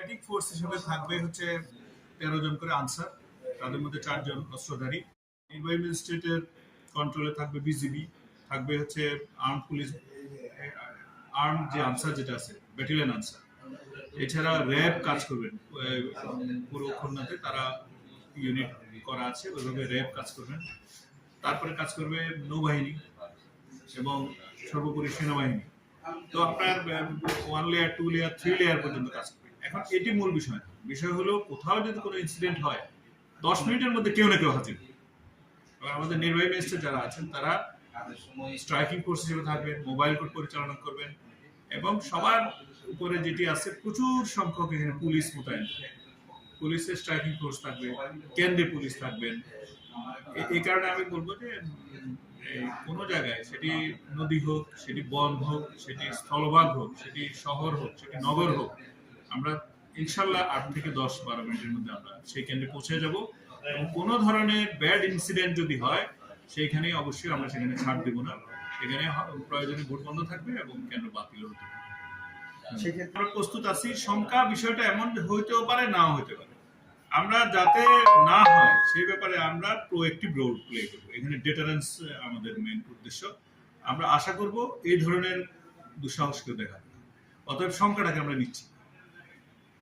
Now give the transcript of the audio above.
Striking force হিসেবে থাকবে হচ্ছে 13 জন করে আনসার, তাদের মধ্যে 4 জন অস্ত্রধারী। নির্বাহী ম্যাজিস্ট্রেটের কন্ট্রোলে থাকবে বিজিবি, থাকবে হচ্ছে আর্ম পুলিশ, আর্ম যে আনসার যেটা আছে ব্যাটালিয়ন আনসার। এছাড়া র্যাব কাজ করবেন পুরো খুলনাতে, তারা ইউনিট করা আছে, ওইভাবে র্যাব কাজ করবেন। তারপরে কাজ করবে নৌবাহিনী এবং সর্বোপরি সেনাবাহিনী। তো আপনার 1 লেয়ার 2 লেয়ার 3 লেয়ার পর্যন্ত কাজ করবে। এখন এটি মূল বিষয় না, বিষয় হলো কোথাও যদি কোনো ইনসিডেন্ট হয় 10 মিনিটের মধ্যে কেউ না কেউ হাজির। আমাদের নির্বাহী ম্যাজিস্ট্রেট যারা আছেন তারা স্ট্রাইকিং ফোর্স হিসেবে থাকবেন, মোবাইল কোর্ট পরিচালনা করবেন এবং সবার উপরে যেটি আছে প্রচুর সংখ্যক এখানে পুলিশ মোতায়েন, পুলিশের স্ট্রাইকিং ফোর্স থাকবে, কেন্দ্রে পুলিশ থাকবেন। এই কারণে আমি বলবো যে কোনো জায়গায়, সেটি নদী হোক, সেটি বন হোক, সেটি স্থলভাগ হোক, সেটি শহর হোক, সেটি নগর হোক, আমরা ইনশাল্লাহ 8 থেকে 10-12 মিনিটের মধ্যে আমরা সেই কেন্দ্রে পৌঁছে যাব। এবং কোনো ধরনের ব্যাড ইনসিডেন্ট যদি হয় সেইখানে অবশ্যই আমরা সেখানে ছাড় দেব না, সেখানে প্রয়োজনে ভোট বন্ধ থাকবে এবং কেন্দ্র বাতিল হতে পারে। সেক্ষেত্রে আমরা প্রস্তুত আছি। শঙ্কা বিষয়টা এমন হইতেও পারে, নাও হইতে পারে, আমরা যাতে না হয় সেই ব্যাপারে আমরা প্রোঅ্যাক্টিভ রোল প্লে করবো। এখানে ডেটারেন্স আমাদের মেইন উদ্দেশ্য। আমরা আশা করব এই ধরনের দুঃসাহসকে দেখা, অতএব শঙ্কাটাকে আমরা নিচ্ছি।